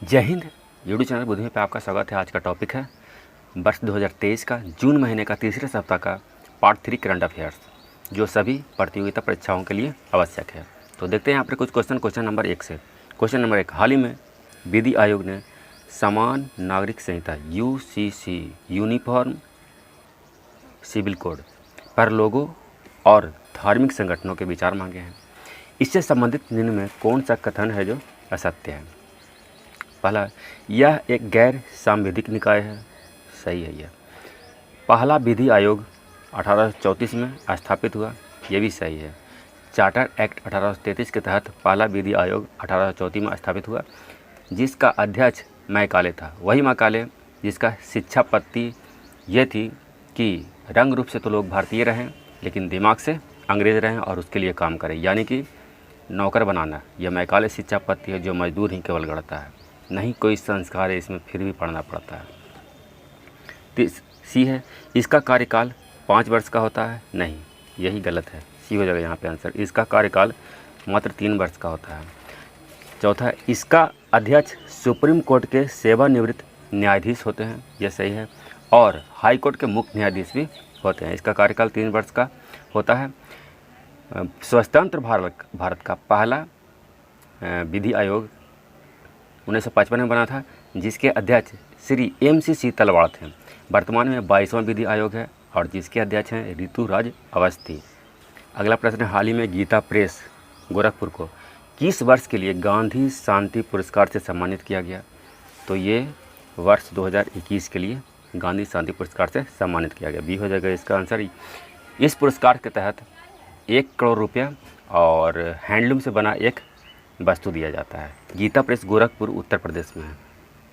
जय Hind. YouTube channel बुद्धि पे आपका स्वागत है। आज का टॉपिक है वर्ष 2023 का जून महीने का तीसरे सप्ताह का पार्ट 3 करंट अफेयर्स, जो सभी प्रतियोगिता परीक्षाओं के लिए आवश्यक है। तो देखते हैं यहाँ पर कुछ क्वेश्चन नंबर 1 से। क्वेश्चन नंबर 1, हाल ही में विधि आयोग ने समान नागरिक संहिता UCC यूनिफॉर्म सिविल कोड पर लोगों और धार्मिक संगठनों के विचार मांगे हैं। इससे संबंधित निम्न में कौन सा कथन है जो असत्य है? पहला, यह एक गैर सांविधिक निकाय है। सही है यह। पहला विधि आयोग 1834 में स्थापित हुआ, यह भी सही है। चार्टर एक्ट 1833 के तहत पहला विधि आयोग 1834 में स्थापित हुआ, जिसका अध्यक्ष मैकाले था। वही मैकाले जिसका शिक्षा पत्ति यह थी कि रंग रूप से तो लोग भारतीय रहें लेकिन दिमाग से अंग्रेज़ रहें और उसके लिए काम करें, यानी कि नौकर बनाना। यह मैकाले शिक्षा पत्ति है जो मजदूर ही केवल गढ़ता है, नहीं कोई संस्कार है इसमें, फिर भी पढ़ना पड़ता है। सी है, इसका कार्यकाल 5 वर्ष का होता है। नहीं, यही गलत है। सी हो जाएगा यहाँ पे आंसर। इसका कार्यकाल मात्र 3 वर्ष का होता है। चौथा, इसका अध्यक्ष सुप्रीम कोर्ट के सेवानिवृत्त न्यायाधीश होते हैं। यह सही है। और हाई कोर्ट के मुख्य न्यायाधीश भी होते हैं। इसका कार्यकाल 3 वर्ष का होता है। स्वतंत्र भारत का पहला विधि आयोग 1955 में बना था, जिसके अध्यक्ष श्री MC तलवाड़ थे। वर्तमान में 22वां विधि आयोग है और जिसके अध्यक्ष हैं ऋतुराज अवस्थी। अगला प्रश्न है, हाल ही में गीता प्रेस गोरखपुर को किस वर्ष के लिए गांधी शांति पुरस्कार से सम्मानित किया गया? तो ये वर्ष 2021 के लिए गांधी शांति पुरस्कार से सम्मानित किया गया। बी हो जाएगा इसका आंसर। इस पुरस्कार के तहत 1 करोड़ रुपया और हैंडलूम से बना एक वस्तु दिया जाता है। गीता प्रेस गोरखपुर उत्तर प्रदेश में है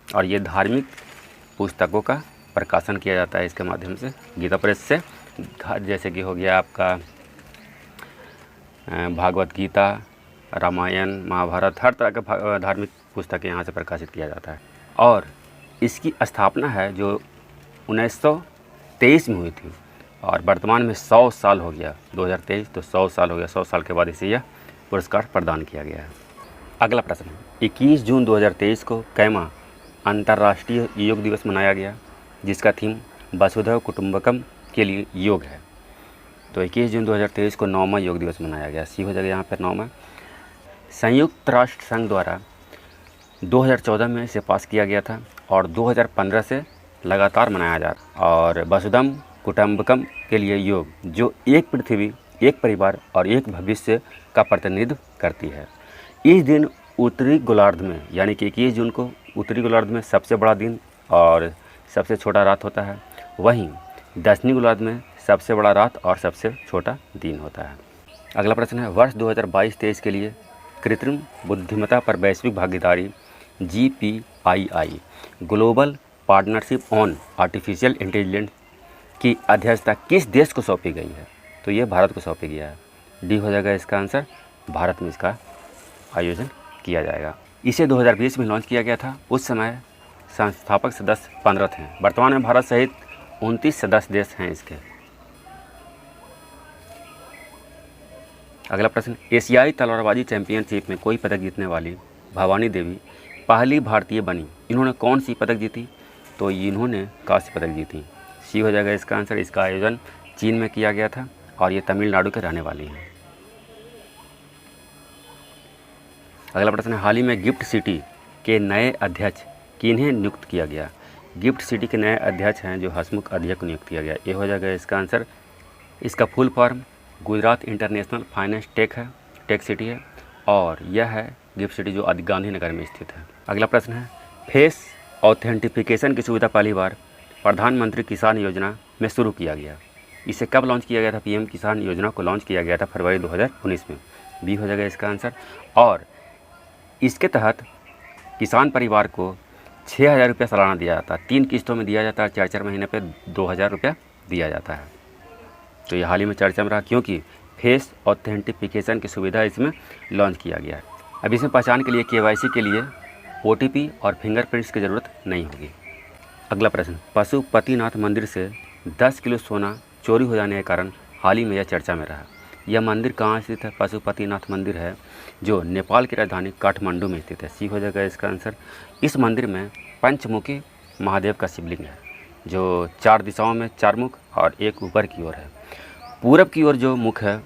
और ये धार्मिक पुस्तकों का प्रकाशन किया जाता है इसके माध्यम से। गीता प्रेस से जैसे कि हो गया आपका भागवत गीता, रामायण, महाभारत, हर तरह के धार्मिक पुस्तकें यहाँ से प्रकाशित किया जाता है। और इसकी स्थापना है जो 1923 में हुई थी और वर्तमान में 100 साल हो गया। 2023 तो 100 साल हो गया। 100 साल के बाद इसे यह पुरस्कार प्रदान किया गया है। अगला प्रश्न, 21 जून 2023 को कैमा अंतर्राष्ट्रीय योग दिवस मनाया गया, जिसका थीम वसुधैव कुटुंबकम के लिए योग है। तो 21 जून 2023 को 9वां योग दिवस मनाया गया। सी हो जाएगा यहाँ पर 9वां। संयुक्त राष्ट्र संघ द्वारा 2014 में इसे पास किया गया था और 2015 से लगातार मनाया जा रहा। और वसुधैव कुटुंबकम के लिए योग, जो एक पृथ्वी, एक परिवार और एक भविष्य का प्रतिनिधित्व करती है। इस दिन उत्तरी गोलार्ध में, यानी कि 21 जून को उत्तरी गोलार्ध में सबसे बड़ा दिन और सबसे छोटा रात होता है। वहीं दक्षिणी गोलार्ध में सबसे बड़ा रात और सबसे छोटा दिन होता है। अगला प्रश्न है, वर्ष 2022-23 के लिए कृत्रिम बुद्धिमत्ता पर वैश्विक भागीदारी GPII global partnership on artificial intelligence की अध्यक्षता किस देश को सौंपी गई है? तो ये भारत को सौंपी गया है। डी हो जाएगा इसका आंसर। भारत में इसका आयोजन किया जाएगा। इसे 2020 में लॉन्च किया गया था। उस समय संस्थापक सदस्य 15 थे। वर्तमान में भारत सहित 29 सदस्य देश हैं इसके। अगला प्रश्न, एशियाई तलवारबाजी चैंपियनशिप में कोई पदक जीतने वाली भवानी देवी पहली भारतीय बनी। इन्होंने कौन सी पदक जीती? तो इन्होंने कांस्य पदक जीती। सी हो जाएगा इसका आंसर। इसका आयोजन चीन में किया गया था और ये तमिलनाडु के रहने वाली हैं। अगला प्रश्न है, हाल ही में गिफ्ट सिटी के नए अध्यक्ष किन्हें नियुक्त किया गया? गिफ्ट सिटी के नए अध्यक्ष हैं जो हसमुख अध्यक्ष को नियुक्त किया गया। ये हो जाएगा इसका आंसर। इसका full form Gujarat international finance tech city है और यह है गिफ्ट सिटी जो गांधीनगर में स्थित है। अगला प्रश्न है, फेस ऑथेंटिफिकेशन की सुविधा पहली बार प्रधानमंत्री किसान योजना में शुरू किया गया। इसे कब लॉन्च किया गया था? PM किसान योजना को लॉन्च किया गया था फरवरी 2019 में। बी हो जाएगा इसका आंसर। और इसके तहत किसान परिवार को 6,000 रुपया सालाना दिया जाता है। 3 किस्तों में दिया जाता है। 4-4 महीने पे 2,000 रुपया दिया जाता है। तो ये हाल ही में चर्चा में रहा क्योंकि फेस ऑथेंटिफिकेशन की सुविधा इसमें लॉन्च किया गया है। अब इसमें पहचान के लिए KYC के लिए OTP और फिंगरप्रिंट्स की ज़रूरत नहीं होगी। अगला प्रश्न, पशुपतिनाथ मंदिर से 10 किलो सोना चोरी हो जाने के कारण हाल ही में यह चर्चा में रहा। यह मंदिर कहाँ स्थित है? पशुपतिनाथ मंदिर है जो नेपाल की राजधानी काठमांडू में स्थित है। सी हो जाएगा इसका आंसर। इस मंदिर में पंचमुखी महादेव का शिवलिंग है जो 4 दिशाओं में 4 मुख और एक ऊपर की ओर है। पूरब की ओर जो मुख है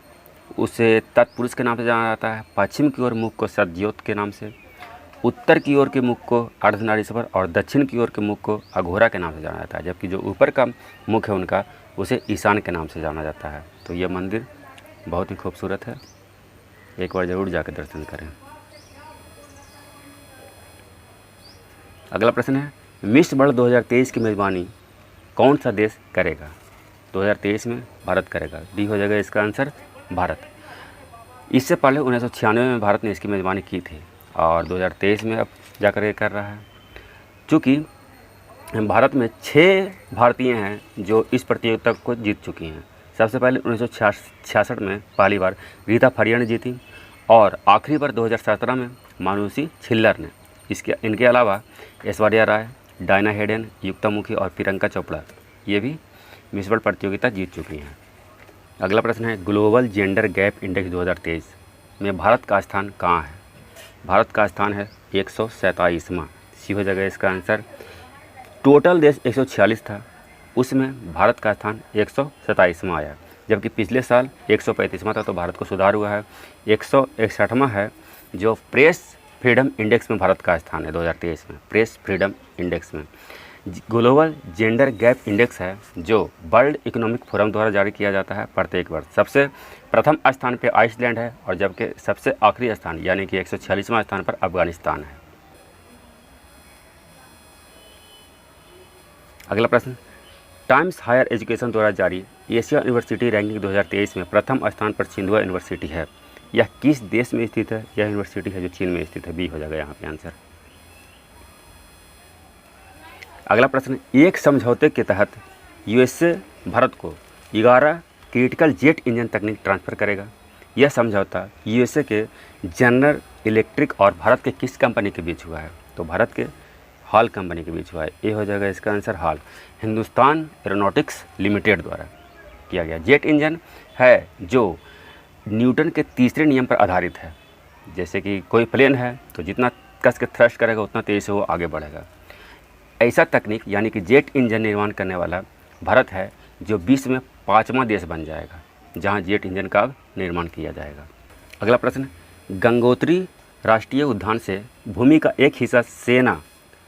उसे तत्पुरुष के नाम से जाना जाता है। पश्चिम की ओर मुख को सतज्योत के नाम से, उत्तर की ओर के मुख को अर्धनारीश्वर और दक्षिण की ओर के मुख को अघोरा के नाम से जाना जाता है। जबकि जो ऊपर का मुख है उनका उसे ईशान के नाम से जाना जाता है। तो यह मंदिर बहुत ही खूबसूरत है, एक बार ज़रूर जाकर दर्शन करें। अगला प्रश्न है, मिस वर्ल्ड 2023 की मेज़बानी कौन सा देश करेगा? 2023 में भारत करेगा। डी हो जाएगा इसका आंसर भारत। इससे पहले 1996 में भारत ने इसकी मेज़बानी की थी और 2023 में अब जाकर ये कर रहा है। चूँकि भारत में 6 भारतीय हैं जो इस प्रतियोगिता को जीत चुकी हैं। सबसे पहले 1966 में पहली बार रीता फरिया ने जीती और आखिरी बार 2017 में मानुषी छिल्लर ने। इनके अलावा ऐश्वर्या राय, डायना हेडन, युक्ता मुखी और प्रियंका चोपड़ा ये भी मिस वर्ल्ड प्रतियोगिता जीत चुकी हैं। अगला प्रश्न है, ग्लोबल जेंडर गैप इंडेक्स 2023 में भारत का स्थान कहाँ है? भारत का स्थान है 147वां। सी हो जाएगा इसका आंसर। टोटल देश 146 था, उसमें भारत का स्थान 127वां आया, जबकि पिछले साल 135वां था। तो भारत को सुधार हुआ है। 161वां है जो प्रेस फ्रीडम इंडेक्स में भारत का स्थान है 2023 में। प्रेस फ्रीडम इंडेक्स में ग्लोबल जेंडर गैप इंडेक्स है जो वर्ल्ड इकोनॉमिक फोरम द्वारा जारी किया जाता है प्रत्येक वर्ष। सबसे प्रथम स्थान पे आइसलैंड है और जबकि सबसे आखिरी स्थान यानी कि 146वां स्थान पर अफगानिस्तान है। अगला प्रश्न, टाइम्स हायर एजुकेशन द्वारा जारी एशिया यूनिवर्सिटी रैंकिंग 2023 में प्रथम स्थान पर सिंधुआ यूनिवर्सिटी है। यह किस देश में स्थित है? यह यूनिवर्सिटी है जो चीन में स्थित है। बी हो जाएगा यहाँ पे आंसर। अगला प्रश्न, एक समझौते के तहत यूएसए भारत को 11 क्रिटिकल जेट इंजन तकनीक ट्रांसफ़र करेगा। यह समझौता यूएसए के जनरल इलेक्ट्रिक और भारत के किस कंपनी के बीच हुआ है? तो भारत के हॉल कंपनी के बीच हुआ है। ये हो जाएगा इसका answer hall. Hindustan aeronautics limited द्वारा किया गया। जेट इंजन है जो न्यूटन के तीसरे नियम पर आधारित है। जैसे कि कोई प्लेन है तो जितना कस के थ्रस्ट करेगा उतना तेज़ से वो आगे बढ़ेगा। ऐसा तकनीक यानी कि जेट इंजन निर्माण करने वाला भारत है जो विश्व में 5वां देश बन जाएगा जहां जेट इंजन का निर्माण किया जाएगा। अगला प्रश्न, गंगोत्री राष्ट्रीय उद्यान से भूमि का एक हिस्सा सेना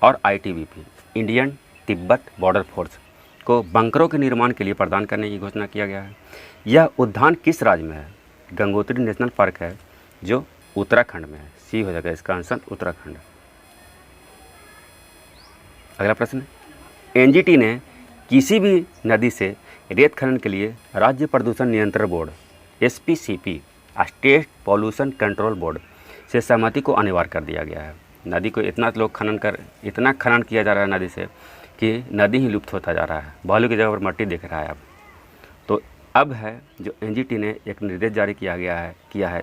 और ITBP Indian Tibet border force को बंकरों के निर्माण के लिए प्रदान करने की घोषणा किया गया है। यह उद्यान किस राज्य में है? गंगोत्री नेशनल पार्क है जो उत्तराखंड में है। सी हो जाएगा इसका आंसर उत्तराखंड। अगला प्रश्न, एनजीटी ने किसी भी नदी से रेत खनन के लिए राज्य प्रदूषण नियंत्रण board SPCP state pollution control board से सहमति को अनिवार्य कर दिया गया है। नदी को इतना खनन किया जा रहा है नदी से कि नदी ही लुप्त होता जा रहा है। बालू की जगह पर मट्टी दिख रहा है अब। तो अब है जो एनजीटी ने एक निर्देश जारी किया है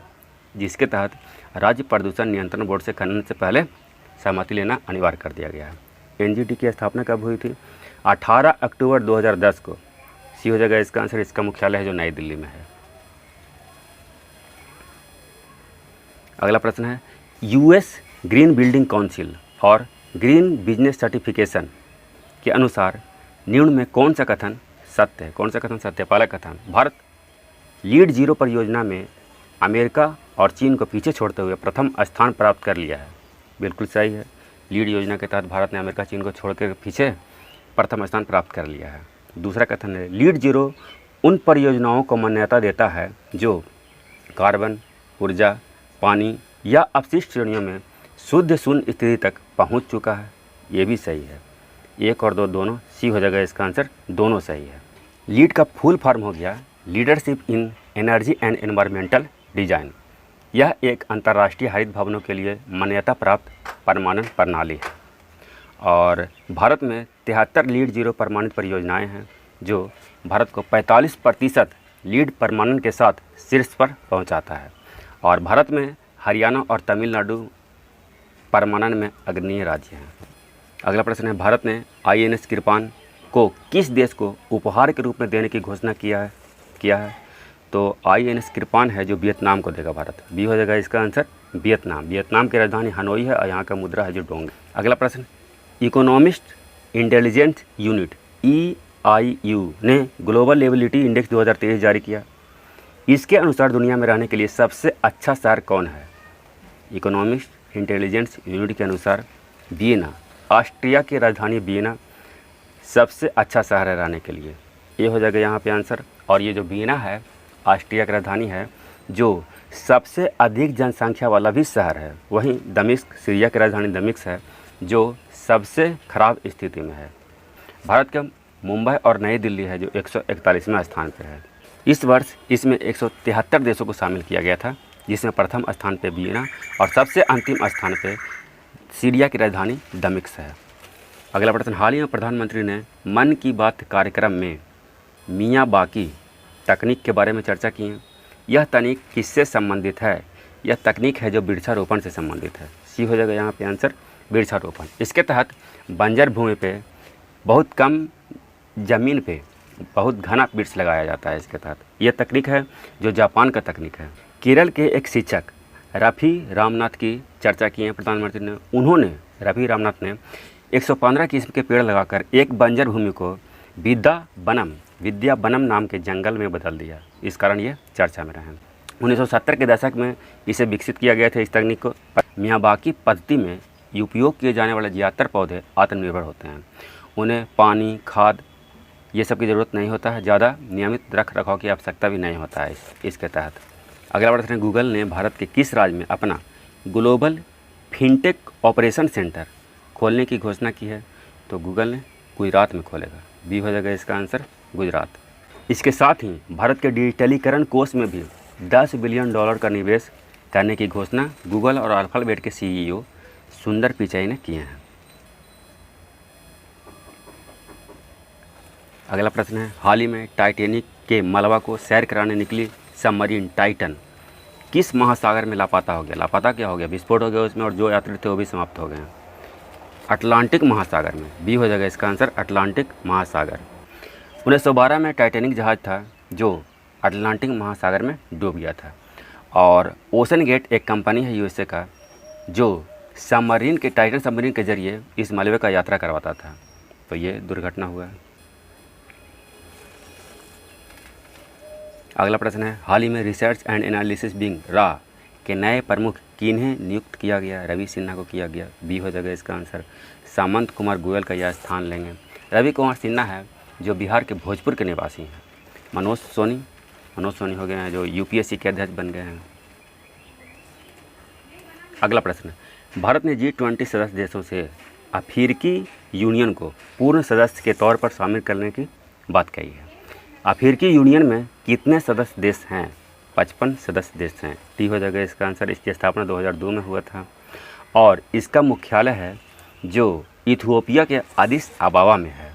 जिसके तहत राज्य प्रदूषण नियंत्रण बोर्ड से खनन से पहले सहमति लेना अनिवार्य कर दिया गया है। एनजीटी की स्थापना कब हुई थी? 18 अक्टूबर 2010 को। सी हो जाएगा इसका आंसर। इसका मुख्यालय है जो नई दिल्ली में है। अगला प्रश्न है, यूएस ग्रीन बिल्डिंग काउंसिल और ग्रीन बिजनेस सर्टिफिकेशन के अनुसार निम्न में कौन सा कथन सत्य है? कौन सा कथन सत्य है? पहला कथन, भारत लीड जीरो परियोजना में अमेरिका और चीन को पीछे छोड़ते हुए प्रथम स्थान प्राप्त कर लिया है। बिल्कुल सही है। लीड योजना के तहत भारत ने अमेरिका चीन को छोड़कर पीछे प्रथम स्थान प्राप्त कर लिया है। दूसरा कथन है, लीड जीरो उन परियोजनाओं को मान्यता देता है जो कार्बन, ऊर्जा, पानी या अपशिष्ट श्रेणियों में शुद्ध शून्य स्थिति तक पहुंच चुका है। ये भी सही है। 1 और 2 दोनों। सी हो जाएगा इसका आंसर। दोनों सही है। लीड का फुल फॉर्म हो गया leadership in energy and environmental design. यह एक अंतर्राष्ट्रीय हरित भवनों के लिए मान्यता प्राप्त प्रमाणन प्रणाली है और भारत में 73 लीड जीरो प्रमाणित परियोजनाएं हैं जो भारत को 45% लीड प्रमाणन के साथ शीर्ष पर पहुंचाता है और भारत में हरियाणा और तमिलनाडु प्रमाणन में अग्रणीय राज्य हैं। अगला प्रश्न है, भारत ने आईएनएस कृपान को किस देश को उपहार के रूप में देने की घोषणा किया है? तो INS कृपान है जो वियतनाम को देगा भारत। बी हो जाएगा इसका आंसर वियतनाम। वियतनाम की राजधानी हनोई है और यहाँ का मुद्रा है जो डोंग। अगला प्रश्न, इकोनॉमिस्ट इंटेलिजेंस यूनिट EIU ने ग्लोबल लेबिलिटी इंडेक्स 2023 जारी किया। इसके अनुसार दुनिया में रहने के लिए सबसे अच्छा शहर कौन है? इकोनॉमिस्ट इंटेलिजेंस यूनिट के अनुसार वियना, ऑस्ट्रिया की राजधानी वियना सबसे अच्छा शहर है रहने के लिए। ये हो जाएगा यहाँ पे आंसर। और ये जो वियना है ऑस्ट्रिया की राजधानी है, जो सबसे अधिक जनसंख्या वाला भी शहर है। वहीं दमिश्क, सीरिया की राजधानी दमिश्क है, जो सबसे खराब स्थिति में है। भारत का मुंबई और नई दिल्ली है जो 141वें स्थान पर है। इस वर्ष इसमें 173 देशों को शामिल किया गया था, जिसमें प्रथम स्थान पे वियना और सबसे अंतिम स्थान पे सीरिया की राजधानी दमिश्क है। अगला प्रश्न, हाल ही में प्रधानमंत्री ने मन की बात कार्यक्रम में मियावाकी तकनीक के बारे में चर्चा की है। यह तकनीक किससे संबंधित है? यह तकनीक है जो वृक्षारोपण से संबंधित है। सी हो जाएगा यहाँ पे आंसर वृक्षारोपण। इसके तहत बंजर भूमि पे बहुत कम ज़मीन पे बहुत घना वृक्ष लगाया जाता है। इसके तहत यह तकनीक है जो जापान का तकनीक है। केरल के एक शिक्षक रफ़ी रामनाथ की चर्चा की है प्रधानमंत्री ने। उन्होंने रफ़ी रामनाथ ने 115 किस्म के पेड़ लगाकर एक बंजर भूमि को विद्या बनम नाम के जंगल में बदल दिया। इस कारण ये चर्चा में रहे। 1970 के दशक में इसे विकसित किया गया था। इस तकनीक को मियावाकी पद्धति में उपयोग किए जाने वाले ज़्यादातर पौधे आत्मनिर्भर होते हैं। उन्हें पानी, खाद ये सब की ज़रूरत नहीं होता है। ज़्यादा नियमित रख रखाव की आवश्यकता भी नहीं होता है इसके तहत। अगला प्रश्न है, गूगल ने भारत के किस राज्य में अपना ग्लोबल फिनटेक ऑपरेशन सेंटर खोलने की घोषणा की है? तो गूगल ने गुजरात में खोलेगा। बी हो जाएगा इसका आंसर गुजरात। इसके साथ ही भारत के डिजिटलीकरण कोष में भी $10 बिलियन का निवेश करने की घोषणा गूगल और अल्फाबेट के CEO सुंदर पिचाई ने किए हैं। अगला प्रश्न है, हाल ही में टाइटैनिक के मलबा को सैर कराने निकली सबमरीन टाइटन किस महासागर में लापता हो गया? लापता क्या हो गया? विस्फोट हो गया उसमें और जो यात्री थे वो भी समाप्त हो गए हैं। अटलांटिक महासागर में। बी हो जाएगा इसका आंसर अटलांटिक महासागर। 1912 में टाइटैनिक जहाज़ था जो अटलांटिक महासागर में डूब गया था। और ओशन गेट एक कंपनी है USA का जो सबमरीन के टाइटन सबमरीन के जरिए इस मलबे का यात्रा करवाता था। तो ये दुर्घटना हुआ है। अगला प्रश्न है, हाल ही में रिसर्च एंड एनालिसिस विंग रा के नए प्रमुख किन्हें नियुक्त किया गया? रवि सिन्हा को किया गया। बी हो जाएगा इसका आंसर सामंत कुमार गोयल का यह स्थान लेंगे। रवि कुमार सिन्हा है जो बिहार के भोजपुर के निवासी हैं। मनोज सोनी हो गए हैं जो UPSC के अध्यक्ष बन गए हैं। अगला प्रश्न, भारत ने G20 सदस्य देशों से अफ्रीकी यूनियन को पूर्ण सदस्य के तौर पर शामिल करने की बात कही है। अफ्रीकी यूनियन में कितने सदस्य देश हैं? 55 सदस्य देश हैं। डी हो जाएगा इसका आंसर। इसकी स्थापना 2002 में हुआ था और इसका मुख्यालय है जो इथियोपिया के एडिस अबाबा में है।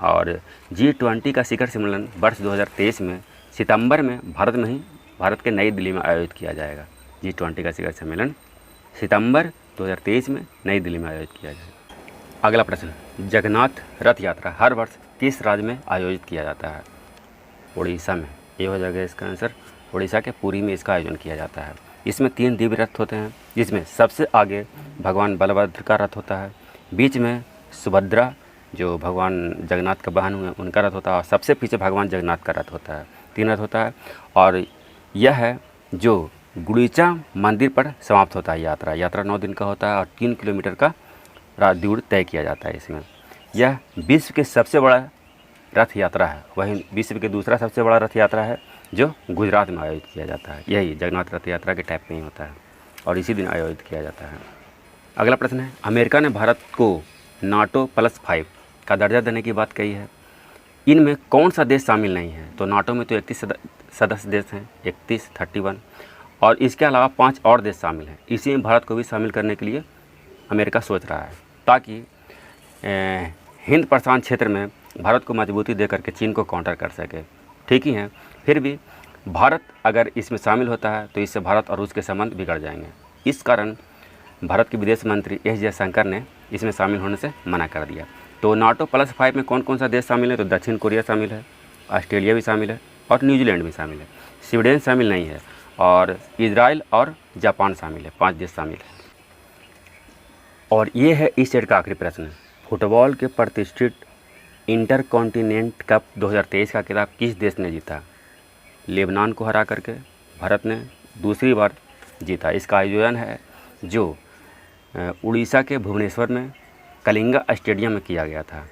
और G20 का शिखर सम्मेलन वर्ष 2023 में सितंबर में भारत के नई दिल्ली में आयोजित किया जाएगा। G20 का शिखर सम्मेलन सितंबर 2023 में नई दिल्ली में आयोजित किया जाएगा। अगला प्रश्न, जगन्नाथ रथ यात्रा हर वर्ष किस राज्य में आयोजित किया जाता है? उड़ीसा में। ये हो जाएगा इसका आंसर। उड़ीसा के पुरी में इसका आयोजन किया जाता है। इसमें 3 दिव्य रथ होते हैं, जिसमें सबसे आगे भगवान बलभद्र का रथ होता है, बीच में सुभद्रा जो भगवान जगन्नाथ का बहन हुए उनका रथ होता है और सबसे पीछे भगवान जगन्नाथ का रथ होता है। 3 रथ होता है और यह है जो गुड़ीचा मंदिर पर समाप्त होता है। यात्रा 9 दिन का होता है और 3 किलोमीटर का दूर तय किया जाता है। इसमें यह विश्व के सबसे बड़ा रथ यात्रा है। वहीं विश्व के दूसरा सबसे बड़ा रथ यात्रा है जो गुजरात में आयोजित किया जाता है। यही जगन्नाथ रथ यात्रा के टाइप में ही होता है और इसी दिन आयोजित किया जाता है। अगला प्रश्न है, अमेरिका ने भारत को NATO +5 का दर्जा देने की बात कही है। इनमें कौन सा देश शामिल नहीं है? तो NATO में तो 31 सदस्य देश हैं, 31 और इसके अलावा 5 और देश शामिल हैं। इसी में भारत को भी शामिल करने के लिए अमेरिका सोच रहा है ताकि हिंद प्रशांत क्षेत्र में भारत को मजबूती दे करके चीन को काउंटर कर सके। ठीक ही है, फिर भी भारत अगर इसमें शामिल होता है तो इससे भारत और रूस के संबंध बिगड़ जाएंगे। इस कारण भारत के विदेश मंत्री एस जयशंकर ने इसमें शामिल होने से मना कर दिया। तो NATO +5 में कौन कौन सा देश शामिल है? तो दक्षिण कोरिया शामिल है, ऑस्ट्रेलिया भी शामिल है, और न्यूजीलैंड भी शामिल है। स्वीडन शामिल नहीं है और इजराइल और जापान शामिल है, 5 देश शामिल है। और ये है इस सेट का आखिरी प्रश्न। फुटबॉल के प्रतिष्ठित इंटरकॉन्टिनेंट कप 2023 का खिताब किस देश ने जीता? लेबनान को हरा करके भारत ने दूसरी बार जीता। इसका आयोजन है जो उड़ीसा के भुवनेश्वर में कलिंगा स्टेडियम में किया गया था।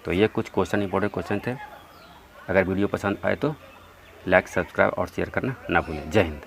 तो ये कुछ क्वेश्चन, इंपॉर्टेंट क्वेश्चन थे। अगर वीडियो पसंद आए तो लाइक, सब्सक्राइब और शेयर करना ना भूलें। जय हिंद।